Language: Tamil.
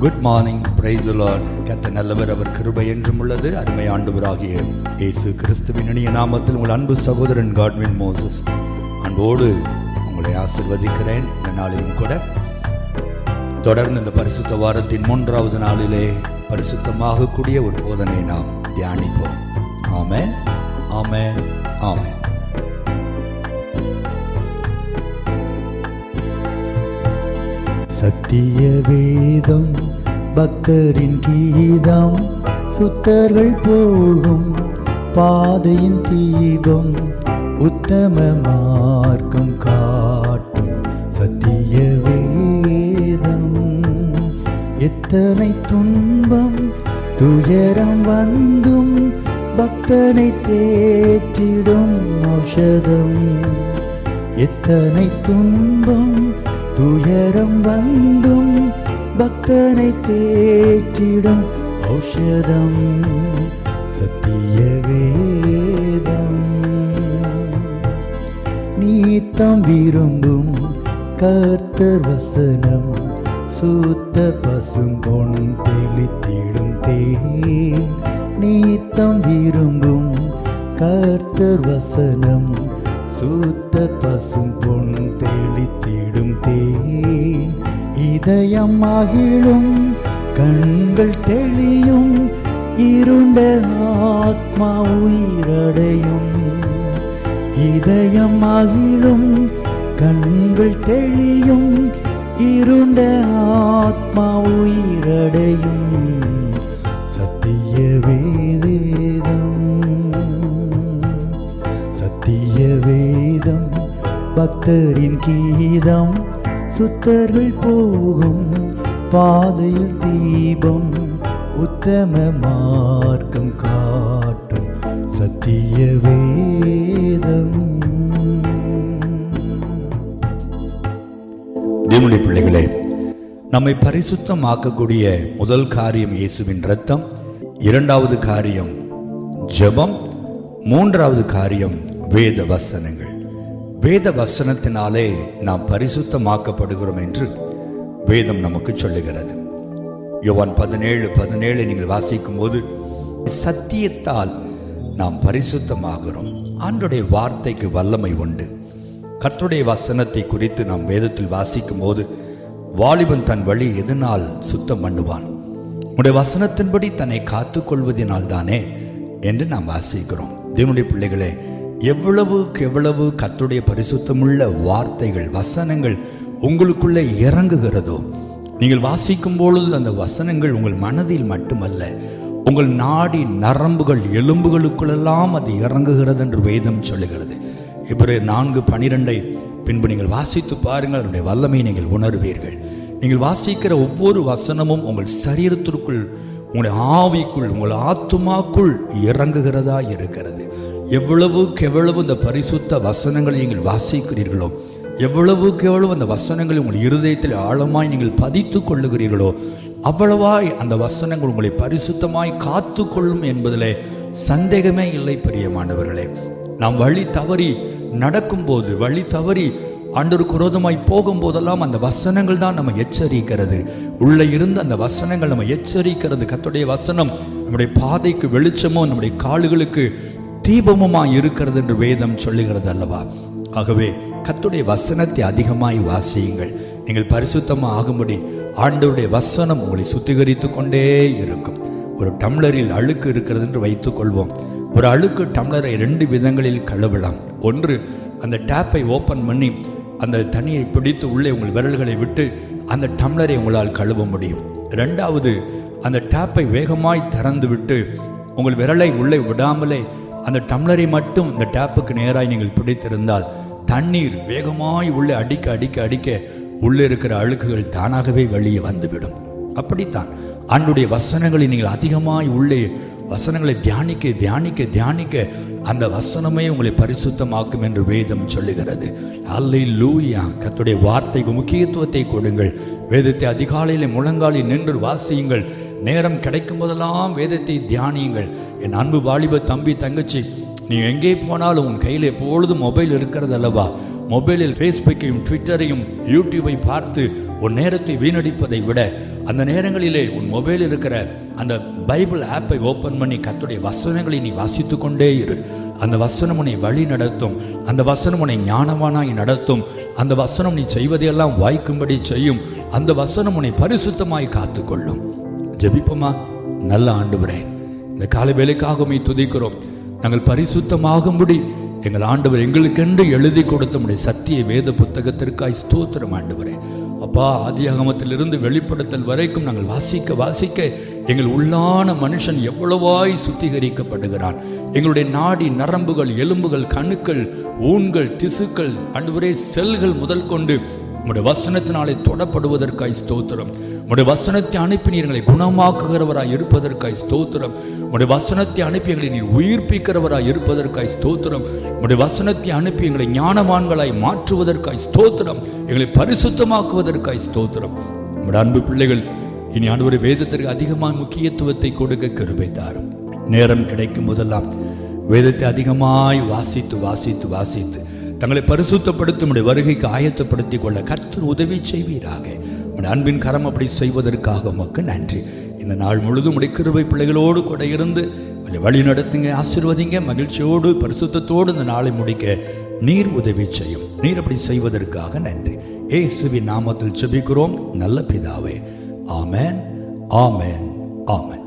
Good morning, praise the Lord. கர்த்தர் நல்லவர், அவர் கிருபை என்றும் உள்ளது. அருமை ஆண்டவராகிய இயேசு கிறிஸ்துவின் இனிய நாமத்தில் உங்கள் அன்பு சகோதரன் காட்வின் மோசஸ் அன்போடு உங்களை ஆசீர்வதிக்கிறேன். இந்த நாளிலும் கூட தொடர்ந்து இந்த பரிசுத்த வாரத்தின் 3வது நாளிலே பரிசுத்தமாக கூடிய ஒரு போதனை நாம் தியானிப்போம். ஆமென், ஆமென், ஆமென். சத்திய வேதம் பக்தரின் கீதம், சுத்தர்கள் போகும் பாதையின் தீபம், உத்தம மார்க்கம் காட்டும் சத்திய வேதம். எத்தனை துன்பம் துயரம் வந்தும் பக்தனை தேற்றிடும் ஔஷதம். எத்தனை துன்பம் துயரம் வந்தும் பக்தனை தேற்றிடும் ஔஷதம் சத்திய வேதம். நீத்தம் விரும்பும் கர்த்தர் வசனம், சுத்த பசும் பொன் தெளித்திடும் தேன். நீத்தம் விரும்பும் கர்த்தர் வசனம், சுத்த பசும் பொன் தெளித்திடும் தேன். இதயம் மகிழும், கண்கள் தெளியும், இருண்ட ஆத்மா உயிரடையும். இதயம் மகிழும், கண்கள் தெளியும், இருண்ட ஆத்மா உயிரடையும் சத்திய வேதம். சத்திய வேதம் பக்தரின் கீதம், சுத்தர்கள் போகும் பாதையில் தீபம், உத்தம மார்க்கம் காட்டும் சத்திய வேதம். தேவனுடைய பிள்ளைகளே, நம்மை பரிசுத்தமாக்கக்கூடிய முதல் காரியம் இயேசுவின் இரத்தம், 2வது காரியம் ஜெபம், 3வது காரியம் வேத வசனங்கள். வேத வசனத்தினாலே நாம் பரிசுத்தமாக்கப்படுகிறோம் என்று வேதம் நமக்கு சொல்லுகிறது. யோவான் 17:17 நீங்கள் வாசிக்கும் போது, சத்தியத்தால் நாம் பரிசுத்தமாகிறோம். ஆண்டவருடைய வார்த்தைக்கு வல்லமை உண்டு. கர்த்தருடைய வசனத்தை குறித்து நாம் வேதத்தில் வாசிக்கும் போது, வாலிபன் தன் வழி எதனால் சுத்தம் பண்ணுவான்? உடைய வசனத்தின்படி தன்னை காத்துக்கொள்வதனால் தானே என்று நாம் வாசிக்கிறோம். தேவனுடைய பிள்ளைகளே, எவ்வளவுக்கு எவ்வளவு கர்த்தருடைய பரிசுத்தமுள்ள வார்த்தைகள் வசனங்கள் உங்களுக்குள்ளே இறங்குகிறதோ, நீங்கள் வாசிக்கும் பொழுது அந்த வசனங்கள் உங்கள் மனதில் மட்டுமல்ல, உங்கள் நாடி நரம்புகள் எலும்புகளுக்குள்ளெல்லாம் அது இறங்குகிறது என்று வேதம் சொல்லுகிறது. எபிரேயர் 4:12 பின்பு நீங்கள் வாசித்து பாருங்கள், அதனுடைய வல்லமையை நீங்கள் உணர்வீர்கள். நீங்கள் வாசிக்கிற ஒவ்வொரு வசனமும் உங்கள் சரீரத்திற்குள், உங்களுடைய ஆவிக்குள், உங்கள் ஆத்துமாக்குள் இறங்குகிறதா இருக்கிறது. எவ்வளவுக்கு எவ்வளவு இந்த பரிசுத்த வசனங்களை நீங்கள் வாசிக்கிறீர்களோ, எவ்வளவுக்கு எவ்வளவு அந்த வசனங்களை உங்கள் இருதயத்தில் ஆழமாய் நீங்கள் பதித்து கொள்ளுகிறீர்களோ, அவ்வளவாய் அந்த வசனங்கள் உங்களை பரிசுத்தமாய் காத்து கொள்ளும் என்பதிலே சந்தேகமே இல்லை. பிரியமானவர்களே, நாம் வழி தவறி நடக்கும்போது, வழி தவறி ஆண்டவருக்கு விரோதமாய் போகும்போதெல்லாம் அந்த வசனங்கள் தான் நம்ம எச்சரிக்கிறது. உள்ளே இருந்து அந்த வசனங்கள் நம்ம எச்சரிக்கிறது. கர்த்தருடைய வசனம் நம்முடைய பாதைக்கு வெளிச்சமும் நம்முடைய கால்களுக்கு தீபமுமாய் இருக்கிறது என்று வேதம் சொல்லுகிறது அல்லவா? ஆகவே கர்த்தருடைய வசனத்தை அதிகமாய் வாசியுங்கள். நீங்கள் பரிசுத்தமாக ஆகும்படி ஆண்டவருடைய வசனம் உங்களை சுத்திகரித்து கொண்டே இருக்கும். ஒரு டம்ளரில் அழுக்கு இருக்கிறது என்று வைத்துக் கொள்வோம். ஒரு அழுக்கு டம்ளரை 2 விதங்களில் கழுவலாம். ஒன்று, அந்த டேப்பை ஓப்பன் பண்ணி அந்த தண்ணியை பிடித்து உள்ளே உங்கள் விரல்களை விட்டு அந்த டம்ளரை உங்களால் கழுவ முடியும். 2வது, அந்த டேப்பை வேகமாய் திறந்து விட்டு உங்கள் விரலை உள்ளே விடாமலே அந்த டம்ளரை மட்டும் இந்த டேப்புக்கு நேராக நீங்கள் பிடித்திருந்தால் தண்ணீர் வேகமாய் உள்ளே அடிக்க அடிக்க அடிக்க உள்ளே இருக்கிற அழுக்குகள் தானாகவே வெளியே வந்துவிடும். அப்படித்தான் ஆண்டவருடைய வசனங்களை நீங்கள் அதிகமாய் உள்ளே வசனங்களை தியானிக்க தியானிக்க தியானிக்க அந்த வசனமே உங்களை பரிசுத்தமாக்கும் என்று வேதம் சொல்லுகிறது. அல்லேலூயா. கர்த்தருடைய வார்த்தைக்கு முக்கியத்துவத்தை கொடுங்கள். வேதத்தை அதிகாலையில் முழங்காலில் நின்று வாசியுங்கள். நேரம் கிடைக்கும் போதெல்லாம் வேதத்தை தியானியுங்கள். என் அன்பு வாலிப தம்பி தங்கச்சி, நீ எங்கே போனாலும் உன் கையில் எப்பொழுதும் மொபைல் இருக்கிறது அல்லவா? மொபைலில் ஃபேஸ்புக்கையும் ட்விட்டரையும் யூடியூபை பார்த்து உன் நேரத்தை வீணடிப்பதை விட அந்த நேரங்களிலே உன் மொபைலில் இருக்கிற அந்த பைபிள் ஆப்பை ஓப்பன் பண்ணி கர்த்தருடைய வசனங்களை நீ வாசித்து கொண்டே இரு. அந்த வசனம் உன்னை வழி நடத்தும். அந்த வசனம் உன்னை ஞானவானாய் நடத்தும். அந்த வசனம் நீ செய்வதையெல்லாம் வாய்க்கும்படி செய்யும். அந்த வசனம் உன்னை பரிசுத்தமாய் காத்துக்கொள்ளும். ஜெபிப்போமா? நல்ல ஆண்டவரே, இந்த காலை வேளைக்காக உம்மை துதிக்கிறோம். நாங்கள் பரிசுத்தமாகும்படி எங்கள் ஆண்டவர் எங்களுக்கென்று எழுதி கொடுத்த உம்முடைய சத்திய வேத புத்தகத்திற்காய் ஸ்தோத்திரம் ஆண்டவரே. அப்பா, ஆதியாகமத்திலிருந்து வெளிப்படுத்தல் வரைக்கும் நாங்கள் வாசிக்க எங்கள் உள்ளான மனுஷன் எவ்வளவாய் சுத்திகரிக்கப்படுகிறான். எங்களுடைய நாடி நரம்புகள், எலும்புகள், கணுக்கள், ஊன்கள், திசுக்கள், ஆண்டவரே செல்கள் முதல் கொண்டு உம்முடைய வசனத்தினாலே தொடப்படுவதற்காய் ஸ்தோத்திரம். உம்முடைய வசனத்தை அனுப்பி நீர் எங்களை குணமாக்குகிறவராய் இருப்பதற்காய் ஸ்தோத்திரம். உம்முடைய வசனத்தை அனுப்பி எங்களை நீர் உயிர்ப்பிக்கிறவராய் இருப்பதற்காய் ஸ்தோத்திரம். உம்முடைய வசனத்தை அனுப்பி எங்களை ஞானவான்களாய் மாற்றுவதற்காய் ஸ்தோத்திரம். எங்களை பரிசுத்தமாக்குவதற்காய் ஸ்தோத்திரம். உம்முடைய அன்பு பிள்ளைகள் இனி ஆண்டவரே வேதத்திற்கு அதிகமான முக்கியத்துவத்தை கொடுக்க கிருபை தாரும். நேரம் கிடைக்கும் போதெல்லாம் வேதத்தை அதிகமாய் வாசித்து தங்களை பரிசுத்தப்படுத்தும் வருகைக்கு ஆயத்தப்படுத்திக் கொள்ள கர்த்தர் உதவி செய்வீராக. உடைய அன்பின் கரம் அப்படி செய்வதற்காக உமக்கு நன்றி. இந்த நாள் முழுதும் உடைய கிருபை பிள்ளைகளோடு கூட இருந்து வழி நடத்துங்க, ஆசீர்வதிங்க. மகிழ்ச்சியோடு பரிசுத்தத்தோடு இந்த நாளை முடிக்க நீர் உதவி செய்யும். நீர் அப்படி செய்வதற்காக நன்றி. இயேசுவின் நாமத்தில் ஜெபிக்கிறோம் நல்ல பிதாவே. ஆமென், ஆமென், ஆமென்.